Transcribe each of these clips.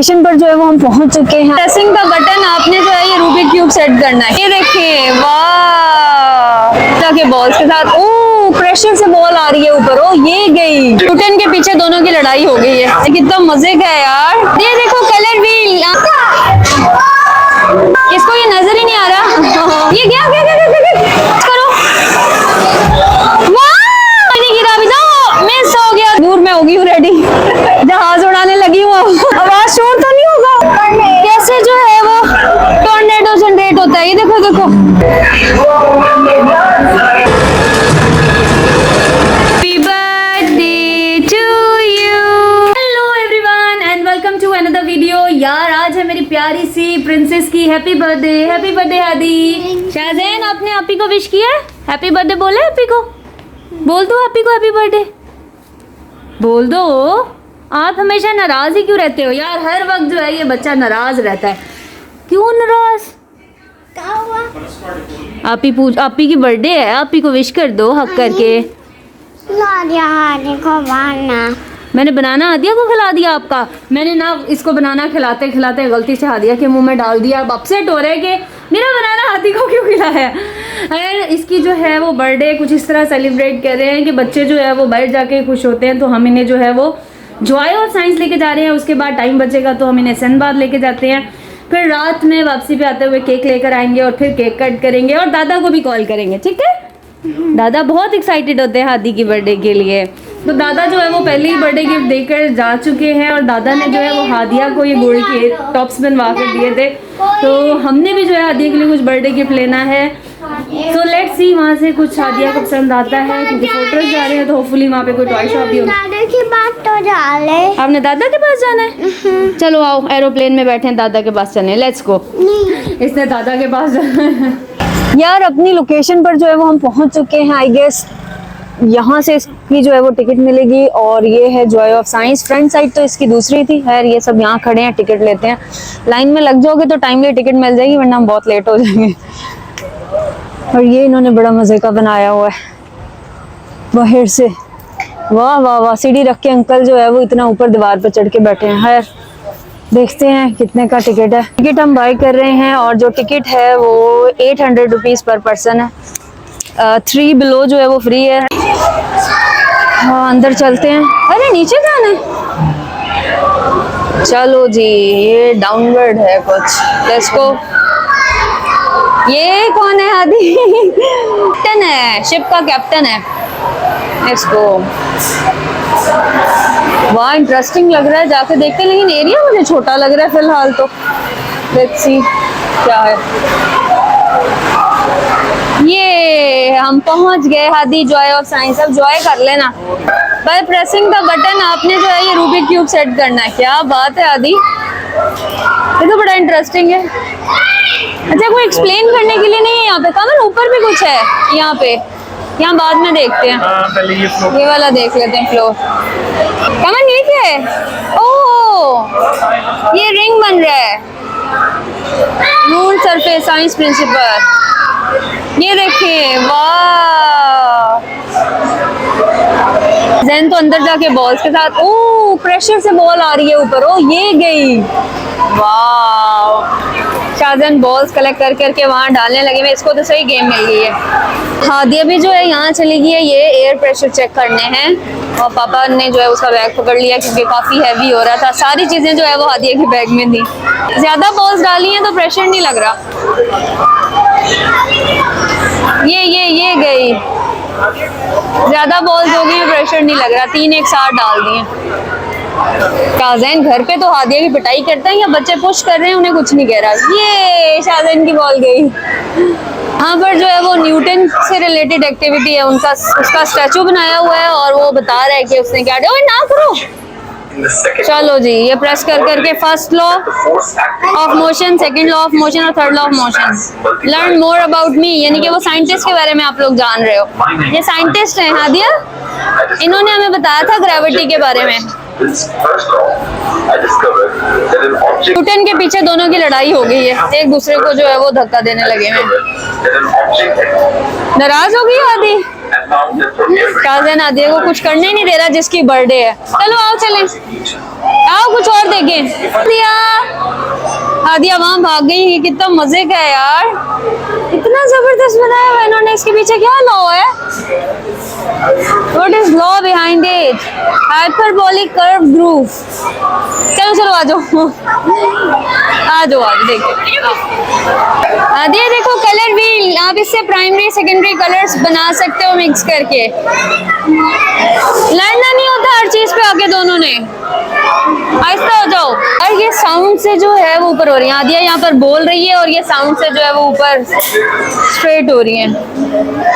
Location पर जो है वो हम पहुंच चुके हैं। प्रेसिंग का बटन आपने जो है ये रूबिक क्यूब सेट करना है। ये देखिए, वाह के बॉल्स के साथ, ओ प्रेशर से बॉल आ रही है ऊपर, ओ ये गई। न्यूटन के पीछे दोनों की लड़ाई हो गई है। कितना मजे का है यार। ये देखो कलर व्हील, इसको ये नजर ही नहीं आ रहा। ये क्या क्या क्या क्या करो, गिरा भी तो मिस हो गया। दूर में होगी हूँ रेडी, जहाज उड़ाने लगी हूँ। आवाज शोर तो नहीं होगा? कैसे जो है वो टॉर्नेडो जनरेट होता है, ये देखो देखो। Happy birthday to you. Hello everyone and welcome to another video. यार आज है मेरी प्यारी सी प्रिंसेस की हैप्पी बर्थडे आदि। शाहजैन आपने आपी को विश किया? हैप्पी बर्थडे बोले आपी को? बोल दो आपी को हैप्पी बर्थडे, बोल दो। आप हमेशा नाराज ही क्यों रहते हो यार? हर वक्त जो है ये बच्चा नाराज रहता है, क्यों नाराज? आपी की बर्थडे है, आपी को विश कर दो हक करके। मैंने बनाना हादिया को खिला दिया आपका? मैंने ना इसको बनाना खिलाते खिलाते गलती से हादिया के मुंह में डाल दिया। अब अपसेट हो रहे हैं कि मेरा बनाना हादी को क्यों खिलाया। अगर इसकी जो है वो बर्थडे कुछ इस तरह सेलिब्रेट कर रहे हैं कि बच्चे जो है वो बाहर जाके खुश होते हैं, तो हम इन्हें जो है वो जॉय और साइंस लेके जा रहे हैं। उसके बाद टाइम बचेगा तो हम इन्हें सनबाद लेके जाते हैं। फिर रात में वापसी पे आते हुए केक लेकर आएंगे और फिर केक कट करेंगे और दादा को भी कॉल करेंगे, ठीक है? दादा बहुत एक्साइटेड होते हैं हादी की बर्थडे के लिए। तो दादा जो है वो पहले ही बर्थडे गिफ्ट देकर जा चुके हैं और दादा ने जो है वो हादिया को ये गोल्ड के टॉप्स बनवा कर दिए थे। तो हमने भी जो है हादिया के लिए कुछ बर्थडे गिफ्ट लेना है। तो लेट्स सी वहाँ से कुछ हादिया को पसंद आता है, क्योंकि फोटोज जा रहे हैं तो होपफुली वहाँ पे कोई टॉय शॉप भी होगी। दादा की बात तो डाले। आपने दादा के पास जाना है? चलो आओ, एरोप्लेन में बैठे हैं, दादा के पास चले, लेट्स गो। इसने दादा के पास जाना है। यार अपनी लोकेशन पर जो है वो हम पहुंच चुके हैं। आई गेस यहाँ से इसकी जो है वो टिकट मिलेगी और ये है Joy of science. Front side तो इसकी दूसरी थी। खैर ये सब यहाँ खड़े हैं, टिकट लेते हैं। लाइन में लग जाओगे तो टाइमली टिकट मिल जाएगी, वरना हम बहुत लेट हो जाएंगे। और ये इन्होंने बड़ा मजे का बनाया हुआ है बाहर से। वाह वाह वाह, सीढ़ी रख के अंकल जो है वो इतना ऊपर दीवार पर चढ़ के बैठे हैं। खैर देखते हैं कितने का टिकट है। टिकट हम बाय कर रहे हैं और जो टिकट है वो 800 रुपीज़ पर पर्सन है। 3 बिलो जो है वो फ्री है। हाँ अंदर चलते हैं। अरे नीचे जाना है, चलो जी। ये डाउनवर्ड है कुछ, लेट्स गो। ये कौन है? आदि कैप्टन है, शिप का कैप्टन है। Let's go. वाह इंटरेस्टिंग लग रहा है, जाके देखते हैं। लेकिन एरिया मुझे छोटा लग रहा है फिलहाल तो। लेट्स सी क्या है। ये हम पहुंच गए हादी जॉय ऑफ साइंस। अब जॉय कर लेना। बाय प्रेसिंग द बटन आपने जो है ये रूबिक क्यूब सेट करना है। क्या बात है आदि, ये तो बड़ा इंटरेस्टिंग है। अच्छा कोई एक्सप्लेन करने के लिए नहीं है यहाँ पे? कमन ऊपर भी कुछ है यहाँ पे, यहाँ बाद में देखते हैं। पहले ये वाला देख लेते हैं फ्लोर। कमन ये क्या है? ओह ये रिंग बन रहा है, मून सरफेस साइंस प्रिंसिपल। ये देखिए, वाह। जैन तो अंदर जाके बॉल्स के साथ, ओ प्रेशर से बॉल आ रही है ऊपर, ओ ये गई। वाह शाहजैन बॉल्स कलेक्ट कर करके वहाँ डालने लगे। मैं इसको तो सही गेम मिल गई है। हादिया भी जो है यहाँ चली गई है ये एयर प्रेशर चेक करने हैं। और पापा ने जो है उसका बैग पकड़ लिया क्योंकि काफ़ी हैवी हो रहा था। सारी चीज़ें जो है वो हादिया के बैग में थी। ज़्यादा बॉल्स डाली हैं तो प्रेशर नहीं लग रहा। ये गई। ज़्यादा बॉल्स हो गई हैं, प्रेशर नहीं लग रहा। 3 एक साथ डाल दिए। शाहजैन घर पे तो हादिया की पिटाई करते हैं, या बच्चे पुश कर रहे हैं उन्हें कुछ नहीं कह रहा। ये शाहजैन की बॉल गई। यहाँ पर जो है वो न्यूटन से रिलेटेड एक्टिविटी है, उसका स्टैचू बनाया हुआ है और वो बता रहा है कि उसने क्या ओए ना करो। चलो जी, ये प्रेस कर करके first law of motion, second law of motion और third law of motion. Learn more about me, यानी कि वो साइंटिस्ट के बारे में आप लोग जान रहे हो। ये साइंटिस्ट हैं हादिया, इन्होंने हमें बताया था ग्रेविटी के बारे में। न्यूटन के पीछे दोनों की लड़ाई हो गई है, एक दूसरे को जो है वो धक्का देने लगे हैं। नाराज हो गई आदि। शाहजैन आदिया को कुछ करने नहीं दे रहा जिसकी बर्थडे है। चलो आओ चलें। आओ कुछ और देखें। दिया आदिया वहां भाग गई। ये कितना मजे का है यार, इतना जबरदस्त बनाया हुआ इन्होंने। इसके पीछे क्या लॉ है? What is law behind it? Hyperbolic curve groove। चलो चलो आ जाओ आ जाओ आज देखिए। आदिया देखो कलर व्हील, आप इससे प्राइमरी सेकेंडरी कलर्स बना सकते हो मिक्स करके। लड़ना नहीं होता हर चीज पे आके दोनों ने। आहिस्ता हो जाओ। और ये साउंड से जो है वो ऊपर हो रही है। आदिया यहाँ पर बोल रही है और ये साउंड से जो है वो ऊपर स्ट्रेट हो रही है।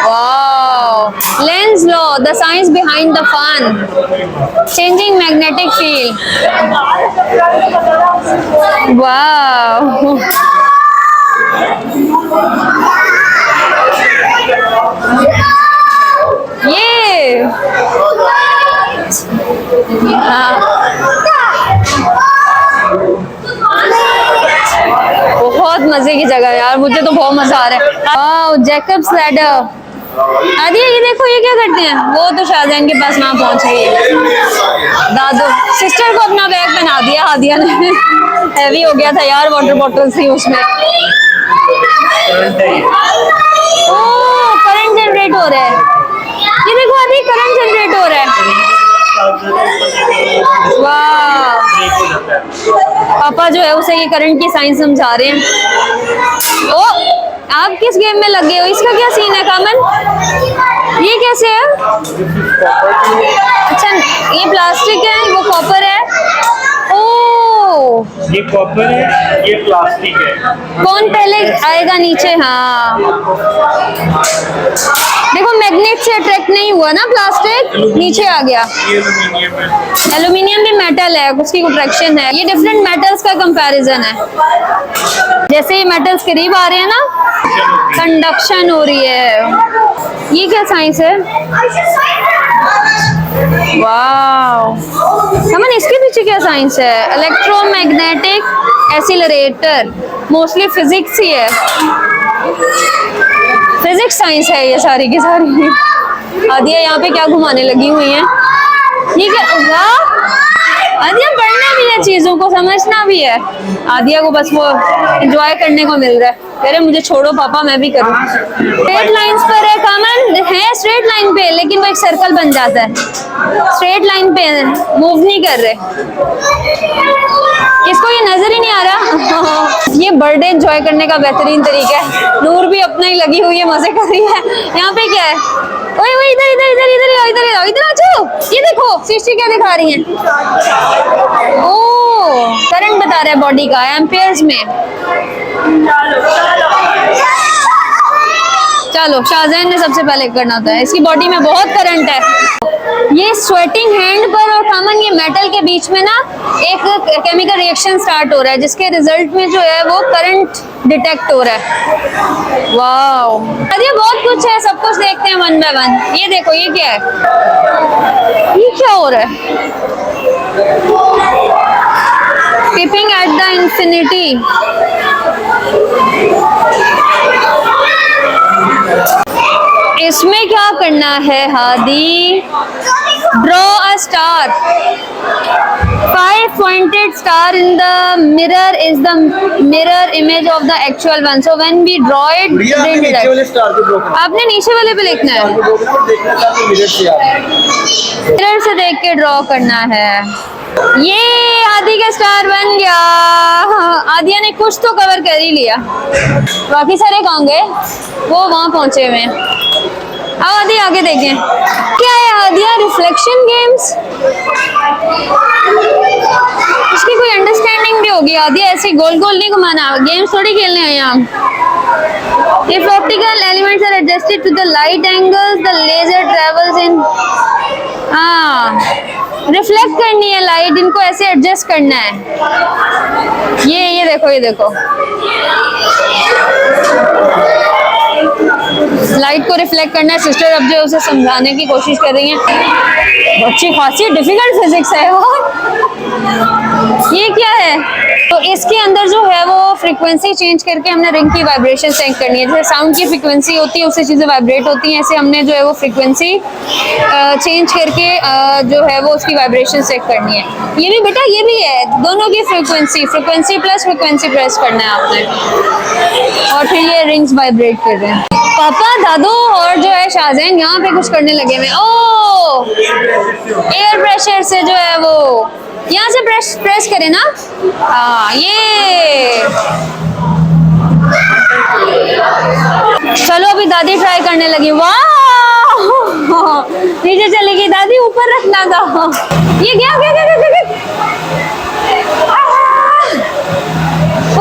Wow, Lenz law, the science behind the fun, changing magnetic field. Wow, ये बहुत मजे की जगह है यार, मुझे तो बहुत मजा आ रहा है। Wow, Jacobs ladder. आदिया ये देखो ये क्या करते हैं? वो तो शाहजहान के पास वहां पहुंच गई है। दादू सिस्टर को अपना बैग पहना दिया आदिया ने। हैवी हो गया था यार, वाटर बॉटल थी उसमें। ओ करंट जनरेट हो रहा है। ये देखो आदि करंट जनरेट हो रहा है। वाह, पापा जो है उसे ये करंट की साइंस समझा रहे हैं। ओ आप किस गेम में लगे हो? इसका क्या सीन है कामन? ये कैसे है? अच्छा ये प्लास्टिक है, वो कॉपर है। ओ ये कॉपर है, ये प्लास्टिक है। कौन पहले आएगा नीचे? हाँ देखो मैग्नेट से अट्रैक्ट नहीं हुआ ना, प्लास्टिक नीचे आ गया। ये एल्युमिनियम है। एल्यूमिनियम भी मेटल है, उसकी अट्रैक्शन है। ये डिफरेंट मेटल्स का कंपैरिजन है। जैसे ये मेटल्स करीब आ रहे हैं ना, कंडक्शन हो रही है। ये क्या साइंस है? वाओ, समन इसके पीछे क्या साइंस है? इलेक्ट्रोमैग्नेटिक एक्सीलरेटर, मोस्टली फिजिक्स ही है। फिजिक्स साइंस है ये सारी की सारी। आदिया यहाँ पे क्या घुमाने लगी हुई है? ये क्या? वाह, आदिया पढ़ना भी है, चीजों को समझना भी है। आदिया को बस वो एंजॉय करने को मिल रहा है। कह रहे मुझे छोड़ो पापा, मैं भी करूँ। स्ट्रेट लाइंस पर है कामन, है स्ट्रेट लाइन पे, लेकिन वो एक सर्कल बन जाता है। स्ट्रेट लाइन पे मूव नहीं कर रहे। किसको ये नजर ही नहीं आ रहा? ये बर्थडे एंजॉय करने का बेहतरीन तरीका है। नूर भी अपना ही लगी हुई है, मजे कर रही है। यहाँ पे क्या है? ओए ओए इधर इधर इधर इधर आओ, इधर आओ, इधर आ जाओ। ये देखो सृष्टि क्या दिखा रही है। ओ करंट बता रहा है बॉडी का एम्पियर्स में। चलो शाहजहान ने सबसे पहले करना होता है। इसकी बॉडी में बहुत करंट है। ये स्वेटिंग हैंड पर और कामन ये मेटल के बीच में ना एक केमिकल रिएक्शन स्टार्ट हो रहा है, जिसके रिजल्ट में जो है वो करंट डिटेक्ट हो रहा है। वाओ, अरे बहुत कुछ है, सब कुछ देखते हैं वन बाय वन। ये देखो ये क्या है? ये क्या हो रहा है? Keeping at the infinity. इसमें क्या करना है Hadi? Draw a star. 5-pointed star in the mirror is the mirror image of the actual one. So when we draw it, bring it up. आपने नीचे वाले पे लिखना है, मिरर से देख के ड्रॉ करना है। ये आदि का स्टार बन गया। आदिया ने कुछ तो कवर कर ही लिया, बाकी सारे कहाँ गए? वो वहां पहुंचे हुए हैं। आओ आदि आगे देखें क्या है। आदिया रिफ्लेक्शन गेम्स, इसकी कोई अंडरस्टैंडिंग भी होगी। आदिया ऐसे गोल गोल नहीं घुमाना, गेम्स थोड़ी खेलने आए हम। If optical elements are adjusted to the light angles, the laser travels in। Reflect करनी है लाइट, इनको ऐसे एडजस्ट करना है। ये देखो, ये देखो लाइट को रिफ्लेक्ट करना है। सिस्टर अब जो उसे समझाने की कोशिश कर रही हैं। अच्छी खासी डिफिकल्ट फिजिक्स है। और ये क्या है? तो इसके अंदर जो है वो फ्रीक्वेंसी चेंज करके हमने रिंग की वाइब्रेशन चेक करनी है। जैसे साउंड की फ्रीक्वेंसी होती है उससे चीज़ें वाइब्रेट होती हैं, ऐसे हमने जो है वो फ्रीक्वेंसी चेंज करके जो है वो उसकी वाइब्रेशन चेक करनी है। ये भी बेटा ये भी है, दोनों की फ्रीक्वेंसी प्लस फ्रीक्वेंसी प्रेस करना है आपने, और फिर ये रिंग्स वाइब्रेट कर रहे हैं। पापा, दादू और जो है शाहजैन यहाँ पे कुछ करने लगे हुए। ओ, एयर प्रेशर से जो है वो यहाँ से प्रेस करें ना। हाँ, ये चलो अभी दादी ट्राई करने लगी। वाह, नीचे चली गई दादी, ऊपर रखना था। ये क्या क्या क्या क्या, क्या, क्या?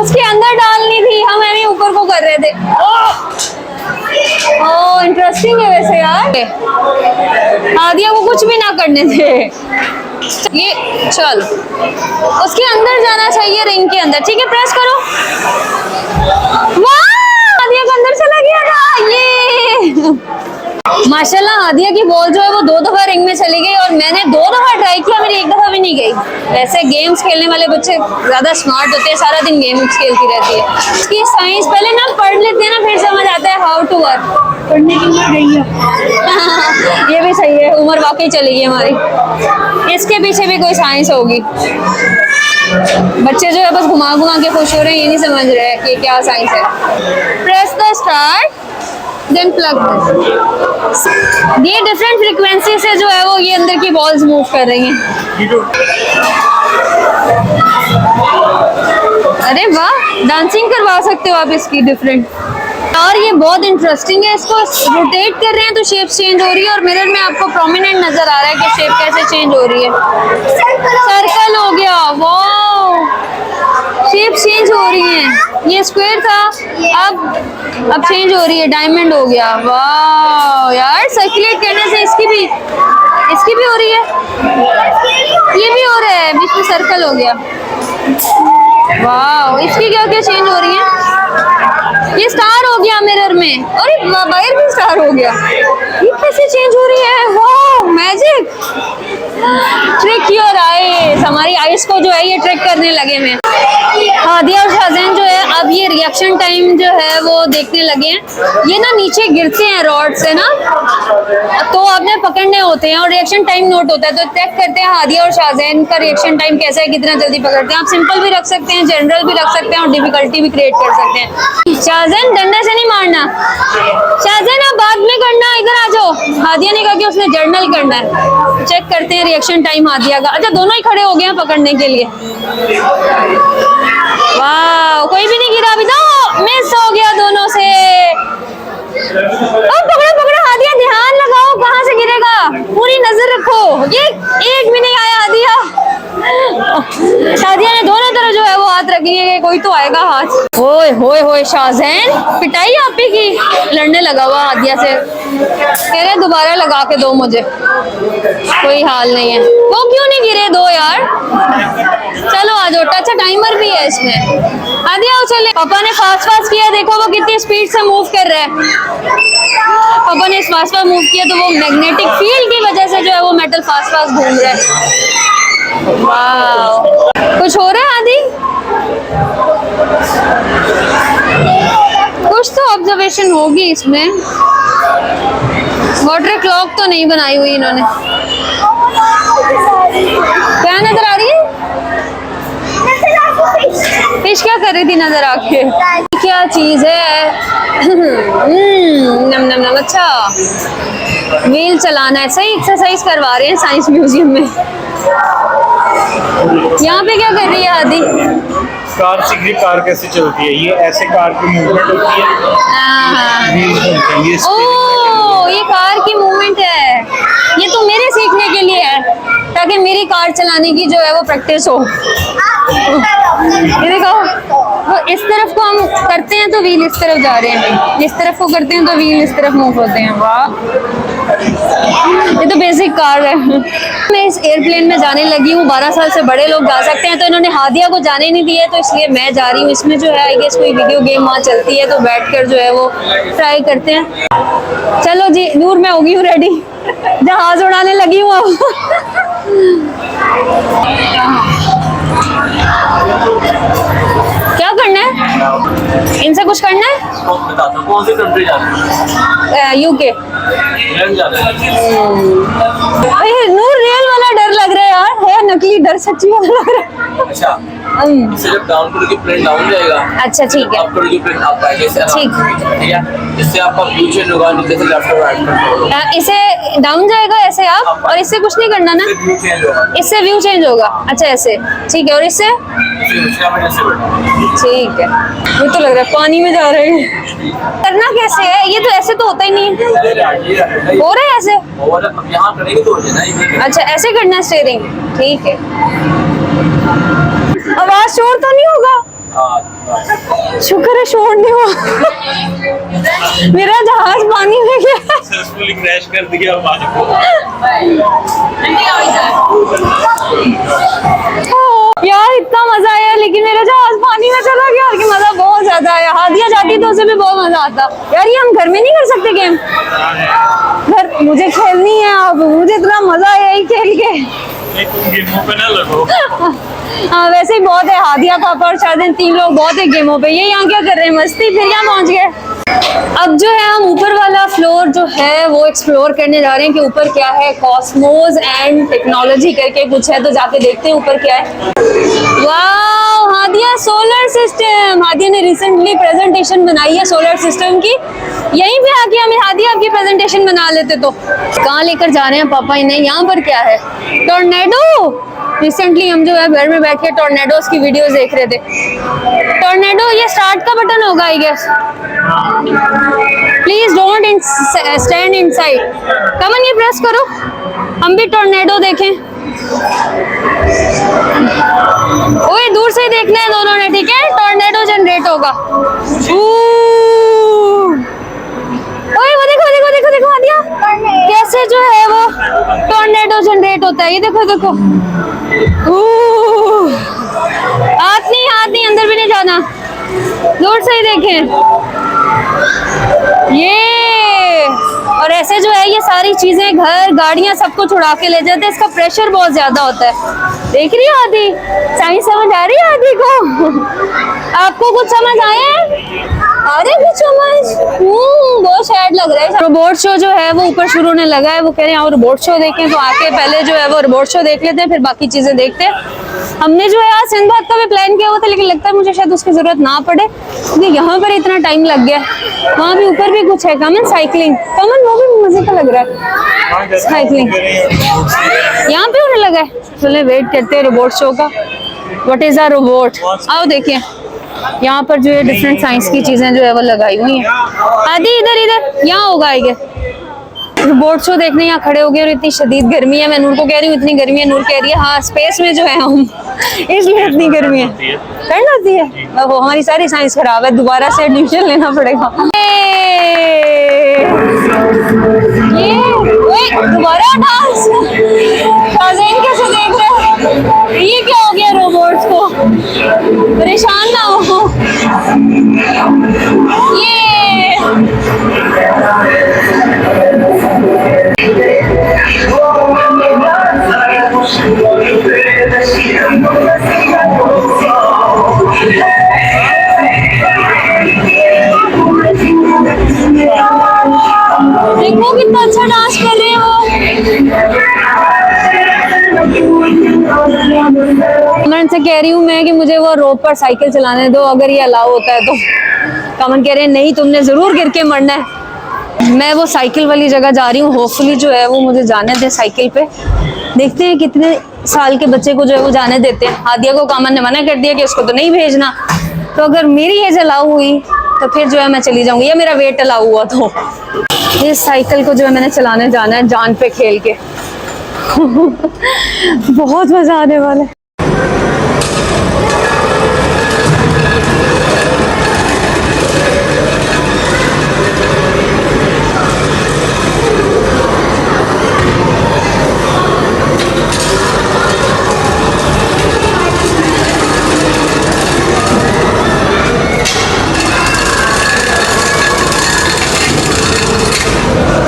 उसके अंदर डालनी थी, हम ऐसे ऊपर को कर रहे थे। ओह इंटरेस्टिंग है वैसे यार। हादिया को कुछ भी ना करने थे। ये चल उसके अंदर जाना चाहिए, रिंग के अंदर। ठीक है, प्रेस करो। वाह, हादिया के अंदर चला गया था। ये माशाल्लाह हादिया की बॉल जो है वो 2 दफा रिंग में चली गई, और मैंने 2 दफा ट्राई किया, मेरी 1 दफा भी नहीं गई। वैसे गेम्स खेलने वाले बच्चे ज्यादा स्मार्ट होते हैं, सारा दिन गेम्स खेलती रहती है। इसकी साइंस पहले ना पढ़ लेते हैं ना, फिर समझ आता है हाउ टू वर्क। पढ़ने की उम्र गई है। ये भी सही है, उम्र वाकई चली गई हमारी। इसके पीछे भी कोई साइंस होगी। बच्चे जो है बस घुमा घुमा के खुश हो रहे हैं, ये नहीं समझ रहे हैं कि क्या साइंस है। Press the start then plug this. ये डिफरेंट फ्रीक्वेंसी से जो है वो ये अंदर की बॉल्स मूव कर रही हैं। अरे वाह, डांसिंग करवा सकते हो आप इसकी डिफरेंट। और ये बहुत इंटरेस्टिंग है, इसको रोटेट कर रहे हैं तो शेप चेंज हो रही है, और मिरर में आपको प्रोमिनेंट नजर आ रहा है कि शेप कैसे चेंज हो रही है। सर्कल हो गया, वाह, शेप चेंज हो रही है। ये स्क्वायर था, अब चेंज हो रही है, डायमंड हो गया। वाह यार, सर्कुलेट करने से इसकी भी हो रही है, ये भी हो रहा है, बीच में सर्कल हो गया। वाह, इसकी क्या क्या चेंज हो रही है। ये स्टार हो गया मिरर में, और वायर भी स्टार हो गया। ये कैसे चेंज हो रही है। वाह, मैजिक। ट्रिक योर आईज, हमारी आईज को जो है ये ट्रिक करने लगे हैं। हादिया और शाहजैन जो है अब ये रिएक्शन टाइम जो है वो देखने लगे हैं। ये ना नीचे गिरते हैं रॉड से ना, तो आपने पकड़ने होते हैं और रिएक्शन टाइम नोट होता है, तो चेक करते हैं हादिया और शाहजैन का रिएक्शन टाइम कैसा है, कितना जल्दी पकड़ते हैं। आप सिंपल भी रख सकते हैं, जनरल भी रख सकते हैं, और डिफिकल्टी भी क्रिएट कर सकते हैं। शाहजैन डंडे से नहीं मारना, शाहजैन आप बाद में करना, इधर आ जाओ। हादिया ने कहा कि उसने जर्नल करना है। चेक करते हैं रिएक्शन टाइम हादिया का। अच्छा, दोनों ही खड़े हो गए हैं पकड़ने के लिए। वाह, कोई भी नहीं गिरा अभी, तो मिस हो गया दोनों से। अब पकड़ो हादिया, ध्यान लगाओ कहाँ से गिरेगा, पूरी नजर रखो। ये एक भी नहीं आया हादिया। शादिया ने दोनों तरफ जो है वो हाथ रख लिए कि कोई तो आएगा हाथ। ओए होए होए, शाहजैन पिटाई आप ही की, लड़ने लगा हुआ हादिया से। कह रहे दोबारा लगा के दो मुझे, कोई हाल नहीं है। वो क्यों नहीं गिरे, दो यार। चलो आ जाओ, अच्छा टाइमर भी है इसमें। हादिया चले, पापा ने फास्ट किया, देखो वो कितनी स्पीड से मूव कर रहा है। पापा ने फास्ट मूव किया तो वो मैग्नेटिक फील्ड की वजह से जो है वो मेटल फास्ट घूम रहा है। वाह, कुछ हो रहा है आदि, कुछ तो ऑब्जर्वेशन होगी इसमें। वाटर क्लॉक तो नहीं बनाई हुई इन्होंने। क्या नजर आ रही है, फिश क्या कर रही थी नजर आके, क्या चीज है। नम नम नम। अच्छा, व्हील चलाना है, सही एक्सरसाइज करवा रहे हैं साइंस म्यूजियम में। यहाँ पे क्या कर रही है आदि, कार सीख रही, कार कैसे चलती है। ये ऐसे कार की मूवमेंट होती है, व्हील्स होते हैं, ये ओह ये कार की मूवमेंट है। ये तो मेरे सीखने के लिए है, ताकि मेरी कार चलाने की जो है वो प्रैक्टिस हो। ये देखो, वो इस तरफ को हम करते हैं तो व्हील इस तरफ जा रहे हैं, इस तरफ को करते हैं तो व्हील इस तरफ मूव होते हैं। वाह, ये तो बेसिक कार है। मैं इस एयरप्लेन में जाने लगी हूँ, 12 साल से बड़े लोग जा सकते हैं, तो इन्होंने हादिया को जाने नहीं दिया, तो इसलिए मैं जा रही हूँ। इसमें जो है आई गेस कोई वीडियो गेम वहाँ चलती है, तो बैठकर जो है वो ट्राई करते हैं। चलो जी, नूर मैं हो गई हूँ रेडी, जहाज उड़ाने लगी हूँ अब। क्या करना है? इनसे कुछ करना है? बताता हूँ कौन सी कंट्री जाना है। यूके। इंग्लैंड जाना है। नूर रियल वाला डर लग रहा है यार, है नकली डर सच्ची वाला लग रहा है। अच्छा इसे जब डाउन करोगे प्लेन डाउन जाएगा। अच्छा ठीक है। अप करोगे प्लेन अप आएगा। इसे ठीक है। इससे आपका व्यू चेंज होगा नीचे से लेफ्ट और राइट। इसे डाउन जाएगा ऐसे आप, और इससे कुछ नहीं करना ना? व्यू चेंज होगा। इससे व्यू चेंज होगा। अच्छा ऐसे ठीक है, और इससे? ठीक है। मुझे तो लग रहा है पानी में जा रहे हैं। करना कैसे है ये? तो ऐसे तो होता ही नहीं है। हो रहा है ऐसे? और अब यहाँ करेंगे तो हो जाएगा। अच्छा ऐसे करना है स्टीयरिंग। ठीक है। आवाज शोर तो नहीं होगा? शुक्र है शोर नहीं हुआ। मेरा जहाज पानी में गया। सक्सेसफुली क्रैश कर दिया आज को। यार इतना मजा आया, लेकिन मेरा जहाज पानी में चला गया। और मजा बहुत ज्यादा आया। हादिया जाती तो उसे भी बहुत मजा आता। यार ये हम घर में नहीं कर सकते गेम? घर मुझे खेलनी है अब। मुझे इतना मजा आया ही खेल के। नहीं तुम गेमों पे ना लगो। हाँ वैसे ही बहुत है। हादिया पापा और शायद 3 लोग बहुत है गेमों पे। ये यहाँ क्या कर रहे हैं? मस्ती। फिर यहाँ पहुँच गए। अब जो है हम ऊपर वाला फ्लोर जो है वो एक्सप्लोर करने जा रहे हैं कि ऊपर क्या है। कॉस्मोस एंड टेक्नोलॉजी करके कुछ है, तो जाके देखते हैं ऊपर क्या है। वाह हादिया सोलर सिस्टम। हादिया ने रिसेंटली प्रेजेंटेशन बनाई है सोलर सिस्टम की। यहीं पे आके हमें हादिया आपकी प्रेजेंटेशन बना लेते। तो कहाँ लेकर जा रहे हैं पापा इन्हें? यहाँ पर क्या है? टॉर्नेडो। रिसेंटली हम जो है घर में बैठ के टॉर्नेडोज की वीडियोस देख रहे थे। टॉर्नेडो ये स्टार्ट का बटन होगा I guess. Please don't stand inside. Come on ये प्रेस करो, हम भी टॉर्नेडो देखें। ओए दूर से ही देखना है दोनों ने, ठीक है? टॉर्नेडो जनरेट होगा। ओए वो देखो देखो देखो देखो आदिया कैसे जो है वो टॉर्नेडो जनरेट होता है। ये देखो देखो। हाथ नहीं अंदर भी नहीं जाना। दूर से ही देखें ये। और ऐसे जो है ये सारी चीजें घर गाड़ियां सब कुछ उड़ा के ले जाते हैं। इसका प्रेशर बहुत ज्यादा होता है। देख रही हो आदि? साइंस समझ आ रही है आदि को? आपको कुछ समझ आया? अरे कुछ समझ बहुत शायद लग रहा है। रोबोट शो जो है वो ऊपर शुरू होने लगा है। वो कह रहे हैं और रोबोट शो देखें, तो आके पहले जो है वो रोबोट शो देख लेते हैं, फिर बाकी चीजें देखते हैं। हमने जो है आज सिंधबाद का भी प्लान किया हुआ था, लेकिन लगता है मुझे शायद उसकी जरूरत ना पड़े, क्योंकि यहाँ पर इतना टाइम लग गया। वहाँ भी ऊपर भी कुछ है। कमन साइकिलिंग, कमन वो भी मजे का लग रहा है। साइकिलिंग यहाँ पे होने लगा है। चले वेट करते हैं रोबोट शो का। What is a robot? आओ देखिए यहाँ पर जो है डिफरेंट साइंस की चीजें जो है वो लगाई हुई हैं। आदि इधर इधर यहाँ होगा आएगा। रोबोट शो देखने यहाँ खड़े हो गए और इतनी शदीद गर्मी है। मैं नूर को कह रही हूँ इतनी गर्मी है। नूर कह रही है हाँ स्पेस में जो है हम इसलिए इतनी गर्मी है। ठंड होती है। वो हमारी सारी साइंस खराब है। दोबारा से एडमिशन लेना पड़ेगा। ये दोबारा डांस शाज़ेन कैसे देख रहे हैं? ये क्या हो गया रोबोट्स को? परेशान ना हो। ये देखो कितना अच्छा डांस कर रहे हैं वो। कमन से कह रही हूँ मैं कि मुझे वो रोप पर साइकिल चलाने दो अगर ये अलाउ होता है तो। कमन कह रहे हैं नहीं तुमने जरूर गिर के मरना है। मैं वो साइकिल वाली जगह जा रही हूँ। होपफुली जो है वो मुझे जाने दे साइकिल पे। देखते हैं कितने साल के बच्चे को जो है वो जाने देते हैं। हादिया को कमन ने मना कर दिया कि उसको तो नहीं भेजना। तो अगर मेरी एज अलाउ हुई तो फिर जो है मैं चली जाऊंगी, या मेरा वेट अलाउ हुआ तो। इस साइकिल को जो है मैंने चलाने जाना है जान पे खेल के। बहुत मजा आने वाला है।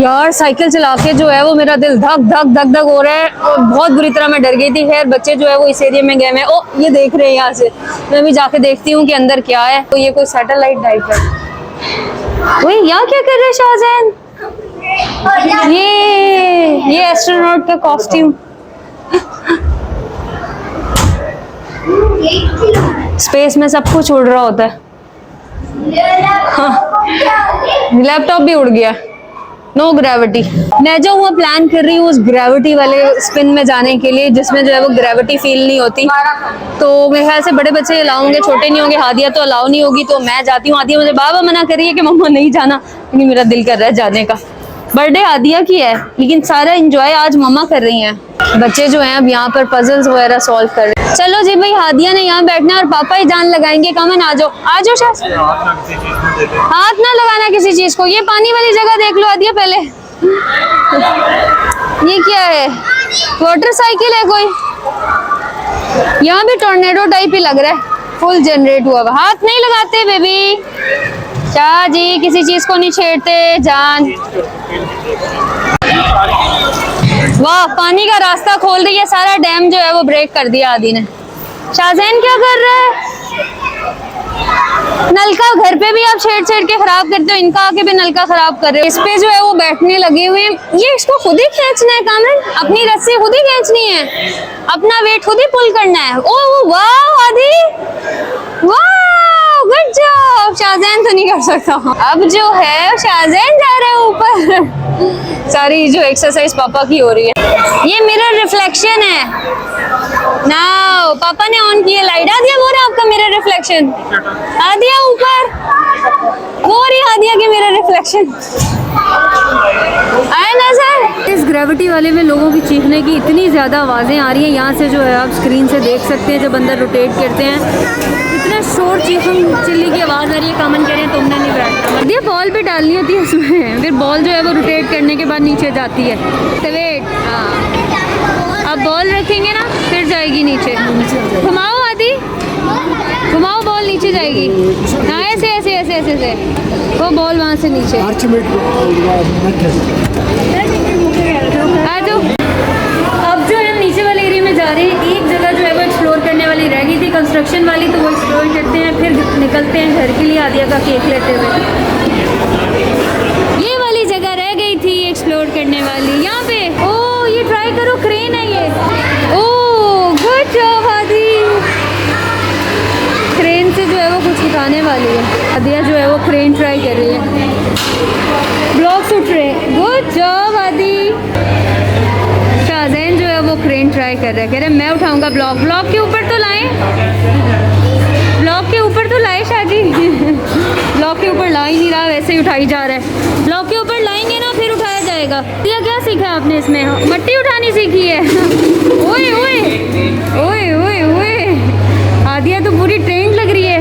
यार साइकिल चला के जो है वो मेरा दिल धक धक धक धक हो रहा है और बहुत बुरी तरह मैं डर गई थी। खैर बच्चे जो है वो इस एरिया में गए हैं। ओ ये देख रहे हैं यहाँ से, मैं भी जाके देखती हूँ कि अंदर क्या है। तो ये कोई सैटेलाइट टाइप है। वही यहाँ क्या कर रहे हैं शाहजैन? ये एस्ट्रोनॉट का कॉस्ट्यूम। स्पेस में सब कुछ उड़ रहा होता है। हाँ, लैपटॉप भी उड़ गया। No gravity. मैं जो हुआ प्लान कर रही हूँ उस ग्रेविटी वाले स्पिन में जाने के लिए, जिसमें जो है वो ग्रेविटी फील नहीं होती। तो मेरे ख्याल से बड़े बच्चे अलाउ होंगे, छोटे नहीं होंगे। हादिया तो अलाउ नहीं होगी, तो मैं जाती हूँ। हादिया मुझे बाबा मना कर रही है कि मम्मा नहीं जाना, लेकिन मेरा दिल कर रहा है जाने का। बर्थडे हादिया की है, लेकिन सारा एंजॉय आज मम्मा कर रही हैं। बच्चे जो हैं अब यहाँ पर पजल्स वगैरह सॉल्व कर रहे हैं। चलो जी भाई, हादिया ने यहाँ बैठना है और पापा ही जान लगाएंगे। कमन आ जाओ, आ जाओ शायद। हाथ ना लगाना किसी चीज को। ये पानी वाली जगह देख लो हादिया पहले। ये क्या है? वाटर साइकिल है कोई? यहाँ भी टॉर्नेडो टाइप ही लग रहा है, फुल जनरेट हुआ हुआ। हाथ नहीं लगाते बेबी। शाह जी किसी चीज को नहीं छेड़ते जान। वाह, पानी का रास्ता खोल रही है। सारा डैम जो है वो ब्रेक कर दिया आदि ने। शाहजैन क्या कर रहा है? नलका घर पे भी आप छेड़ छेड़ के खराब करते हो, इनका आके भी नलका खराब कर रहे हो। इस पे जो है वो बैठने लगे हुए हैं। ये इसको खुद ही खींचना है कामन, अपनी रस्सी खुद ही खींचनी है, अपना वेट खुद ही पुल करना है। ओह वाह आदि, वाह गुड जॉब। शाहजैन तो नहीं कर सकता। अब जो है शाहजैन जा रहा है ऊपर। सारी जो एक्सरसाइज पापा की हो रही है। ये मिरर रिफ्लेक्शन है ना, पापा ने ऑन किया लाइट। आ दिया वो रहा आपका मिरर रिफ्लेक्शन। आ दिया ऊपर वो रही आ दिया कि मिरर रिफ्लेक्शन आया ना सर। इस ग्रेविटी वाले में लोगों की चीखने की इतनी ज़्यादा आवाज़ें आ रही हैं। यहाँ से जो है आप स्क्रीन से देख सकते हैं, जब अंदर रोटेट करते हैं इतना शोर चीखन चिल्ली की आवाज़ आ रही है। कामन कह रहे हैं तुमने नहीं बैठना। ये बॉल पे डालनी होती है इसमें, फिर बॉल जो है वो रोटेट करने के बाद नीचे जाती है। तो वेट, हाँ अब बॉल रखेंगे ना फिर जाएगी नीचे। घुमाओ आदि, घुमाओ, बॉल नीचे जाएगी। हाँ ऐसे ऐसे ऐसे ऐसे ऐसे वो बॉल वहाँ से नीचे आ जाओ। अब जो है नीचे वाले एरिया में जा रहे हैं। एक जगह जो है वो एक्सप्लोर करने वाली रह गई थी, कंस्ट्रक्शन वाली, तो वो एक्सप्लोर करते हैं फिर निकलते हैं घर के लिए आदिया का केक लेते हुए। ये वाली जगह रह गई थी एक्सप्लोर करने वाली। यहाँ पे ओ ये ट्राई करो, क्रेन है ये। ओ गुड जॉब आदि। क्रेन से जो है वो कुछ उठाने वाली है। आदिया जो है वो क्रेन ट्राई कर रही है। ब्लॉक्स उठ रहे हैं। गुड जॉब आदि। शाहजैन जो है वो क्रेन ट्राई कर रहा है, कह रहे मैं उठाऊंगा ब्लॉक। ब्लॉक के ऊपर तो लाएं, ब्लॉक के ऊपर तो लाए शादी। ब्लॉक के ऊपर ला ही नहीं रहा, वैसे ही उठाई जा रहा है। ब्लॉक के ऊपर लाएंगे ना फिर उठाया जाएगा। ये क्या सीखा आपने इसमें? मट्टी उठानी सीखी है। ओए ओए ओए ओए ओए, आदिया तो पूरी ट्रेंड लग रही है।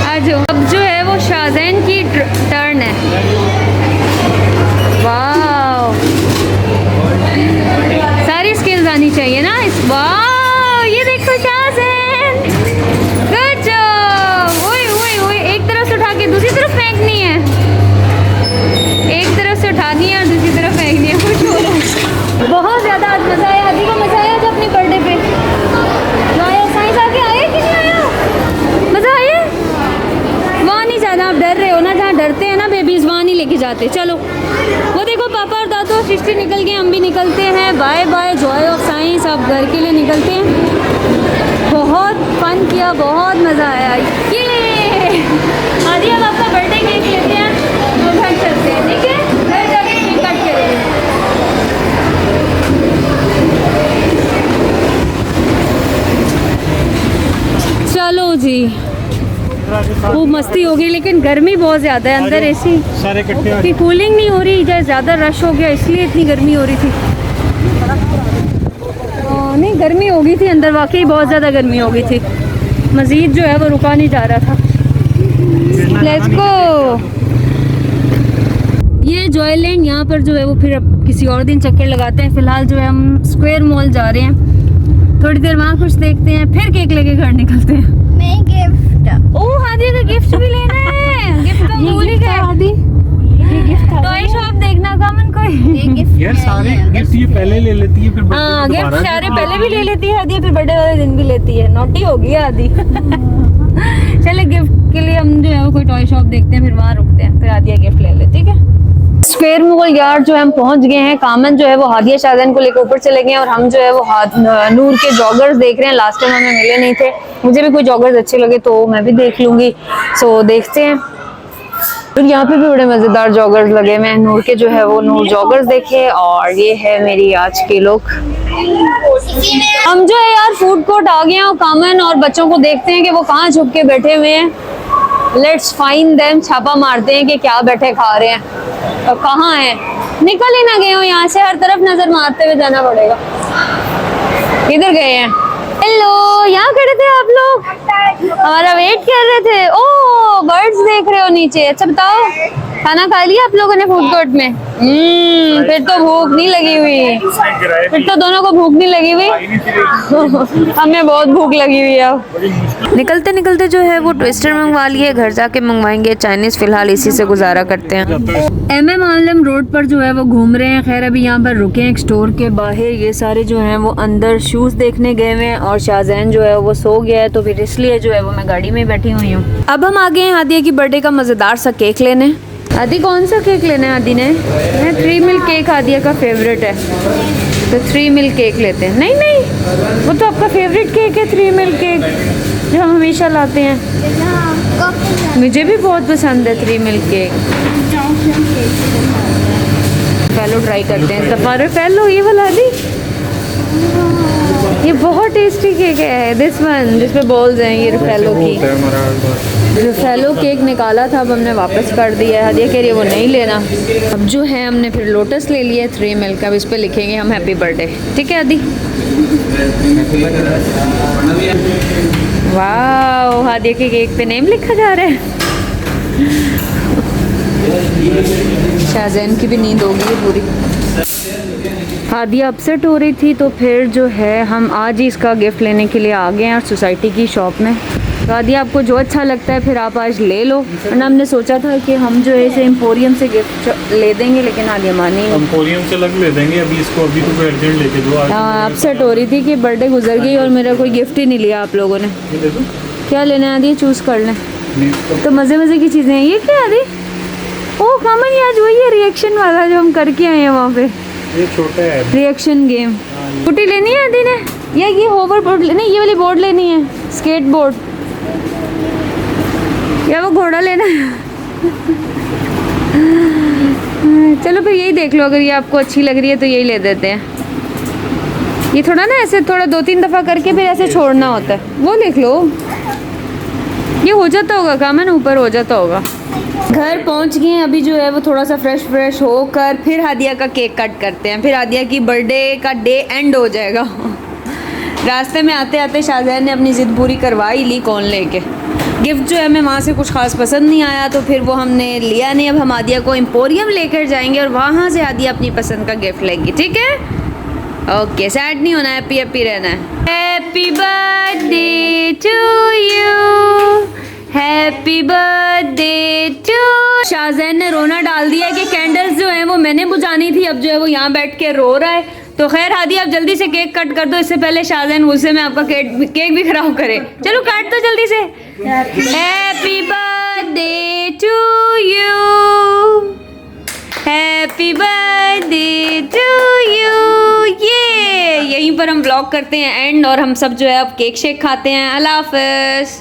आज अब जो है वो शाहजैन की टर्न है। वाह, सारी स्किल्स आनी चाहिए ना इस। वाह ये देखो शाहजैन, गुड जॉब। ओए ओए ओए, एक तरफ से उठा के दूसरी तरफ फेंकनी है, एक तरफ से उठानी है और दूसरी तरफ फेंकनी है। कुछ हो रहा है। बहुत ज़्यादा आज मज़ा आया। आदि को मज़ा आया जो अपनी बर्थडे पे जो आया। साइंस आके आया कि नहीं आया? मज़ा आया? वहाँ नहीं जाना, आप डर रहे हो ना, जहाँ डरते हैं ना बेबीज़ वहाँ नहीं लेके जाते। चलो वो देखो पापा और दादू और सृष्टि निकल गए, हम भी निकलते हैं। Bye bye joy of science. अब घर के लिए निकलते हैं। बहुत फन किया, बहुत मज़ा आया। ये आदि अब आपका बर्थडे केक लेते हैं, तो घर चलते हैं, ठीक है? घर जाके केक कट करेंगे। चलो जी, वो मस्ती हो गई, लेकिन गर्मी बहुत ज़्यादा है। अंदर एसी सारे इकट्ठे की कूलिंग नहीं हो रही, जैसे ज़्यादा रश हो गया इसलिए इतनी गर्मी हो रही थी। नहीं गर्मी हो गई थी अंदर, वाकई बहुत ज़्यादा गर्मी हो गई थी। मज़ीद जो है वो रुका नहीं जा रहा था। Let's go. ये जॉयलैंड, यहाँ पर जो है वो फिर अब किसी और दिन चक्कर लगाते हैं। फ़िलहाल जो है हम स्क्वायर मॉल जा रहे हैं, थोड़ी देर वहाँ कुछ देखते हैं, फिर केक लेके घर निकलते हैं। मैं गिफ्ट। ओह हादी का गिफ्ट भी लेना है। गिफ्ट का भूल ही गए। ये गिफ्ट टॉय यार सारे गिफ्ट ये पहले ले लेती है, फिर birthday हाँ पे गिफ्ट दोबारा सारे देती पहले है। भी ले लेती है आदि, फिर बर्थडे वाले दिन भी लेती है। नोटी हो गई आदि। चले गिफ्ट के लिए हम जो है वो कोई टॉय शॉप देखते हैं, फिर वहाँ रुकते हैं, फिर आदिया गिफ्ट ले ले, ठीक है। स्क्वायर मुगल यार्ड जो है हम पहुंच गए हैं। कामन जो है वो हादिया शाहजैन को लेकर ऊपर चले गए हैं और हम जो है वो नूर के जॉगर्स देख रहे हैं। लास्ट टाइम हमें मिले नहीं थे, मुझे भी कोई जॉगर्स अच्छे लगे तो मैं भी देख लूंगी। सो देखते हैं। और यहाँ पे भी बड़े मजेदार जॉगर्स लगे हुए हैं। नूर के जो है वो नूर जॉगर्स देखे। और ये है मेरी आज की लुक। हम जो है यार फूड कोर्ट आ गए हैं और कामन और बच्चों को देखते हैं कि वो कहाँ छुप के बैठे हुए हैं। लेट्स फाइंड देम, छापा मारते हैं कि क्या बैठे खा रहे हैं और कहाँ हैं। निकल ही ना गए हो यहाँ से, हर तरफ नजर मारते हुए जाना पड़ेगा। किधर गए हैं? हेलो, यहाँ खड़े थे आप लोग, हमारा वेट कर रहे थे। ओह बर्ड्स देख रहे हो नीचे। अच्छा बताओ, खाना खा लिया आप लोगों ने फूड कोर्ट में? फिर तो भूख नहीं लगी हुई, फिर तो दोनों को भूख नहीं लगी हुई। हमें बहुत भूख लगी हुई है। अब निकलते निकलते जो है वो ट्विस्टर मंगवा लिए, घर जाके मंगवाएंगे चाइनीज। फिलहाल इसी से गुजारा करते हैं। MM आलम रोड पर जो है वो घूम रहे हैं। खैर अभी यहाँ पर रुके हैं एक स्टोर के बाहर। ये सारे जो हैं वो अंदर शूज देखने गए हुए हैं और शाहजैन जो है वो सो गया है, तो फिर इसलिए जो है वो मैं गाड़ी में बैठी हुई हूँ। अब हम आ गए हैं आदिया की बर्थडे का मजेदार सा केक लेने। आदि कौन सा केक लेना है आदि ने? 3 मिल्क केक आदिया का फेवरेट है, तो 3 मिल्क केक लेते हैं। नहीं नहीं, वो तो आपका फेवरेट केक है 3 मिल्क केक, जो हम हमेशा लाते हैं। मुझे भी बहुत पसंद है 3 मिल्क केक। फैलो ट्राई करते हैं। सफारा फैलो, ये वाला आदि, ये बहुत टेस्टी केक है। दिस वन जिसपे बॉल्स हैं, ये फैलो की। जो फैलो केक निकाला था अब हमने वापस कर दिया है। हदिया कह रही है वो नहीं लेना। अब जो है हमने फिर लोटस ले लिया 3 मिल्क का। अब इस पे लिखेंगे हम हैप्पी बर्थडे, ठीक है आदि? वाह, हादिया के केक पे नेम लिखा जा रहा है। शाहजैन की भी नींद होगी पूरी। हादिया अपसेट हो रही थी, तो फिर जो है हम आज ही इसका गिफ्ट लेने के लिए आ गए हैं और सोसाइटी की शॉप में। तो आदिया आपको जो अच्छा लगता है फिर आप आज ले लो। वरना हमने सोचा था कि हम जो है इसे एम्पोरियम से गिफ्ट ले देंगे, लेकिन आदिया मानी नहीं। एम्पोरियम से अलग ले देंगे अभी इसको, अभी तो अर्जेंट लेके दो। हाँ, अपसेट हो रही थी कि बर्थडे गुजर गई और मेरा कोई गिफ्ट ही नहीं लिया आप लोगों ने। क्या लेना है आदिया? चूज़ कर लें। तो मज़े मज़े की चीज़ें हैं। ये क्या आदि? ओह कामन, ये आज वही है रिएक्शन वाला जो हम करके आए हैं वहाँ पे। ये छोटा है रिएक्शन गेम। स्कूटी लेनी है आदि ने, या ये होवर बोर्ड लेनी? ये वाली बोर्ड लेनी है, स्केट बोर्ड, या वो घोड़ा लेना है? चलो फिर यही देख लो, अगर ये आपको अच्छी लग रही है तो यही ले देते हैं। ये थोड़ा ना ऐसे थोड़ा 2-3 दफ़ा करके फिर ऐसे छोड़ना होता है, वो देख लो। ये हो जाता होगा कामन, ऊपर हो जाता होगा। घर पहुंच गए हैं अभी जो है वो थोड़ा सा फ्रेश होकर फिर हादिया का केक कट करते हैं। फिर हादिया की बर्थडे का डे एंड हो जाएगा। रास्ते में आते आते शाहजैन ने अपनी ज़िद पूरी करवा ही ली कौन लेके। गिफ्ट जो है हमें वहाँ से कुछ खास पसंद नहीं आया, तो फिर वो हमने लिया नहीं। अब हम हादिया को एम्पोरियम लेकर जाएंगे और वहाँ से हादिया अपनी पसंद का गिफ्ट लेंगी, ठीक है? ओके, सैड नहीं होना, हैप्पी हैप्पी रहना है। Happy birthday to you, happy birthday to. Shahzain ने रोना डाल दिया कि कैंडल्स जो हैं वो मैंने बुझानी थी, अब जो है वो यहाँ बैठ के रो रहा है। तो खैर हादिया, आप जल्दी से केक कट कर दो, इससे पहले शाहजैन गुस्से में आपका केक भी खराब करे। चलो काट दो जल्दी से। Happy birthday to you, happy birthday to you. ये यहीं पर हम ब्लॉग करते हैं एंड, और हम सब जो है अब केक शेक खाते हैं। अल्लाह हाफ़िज़।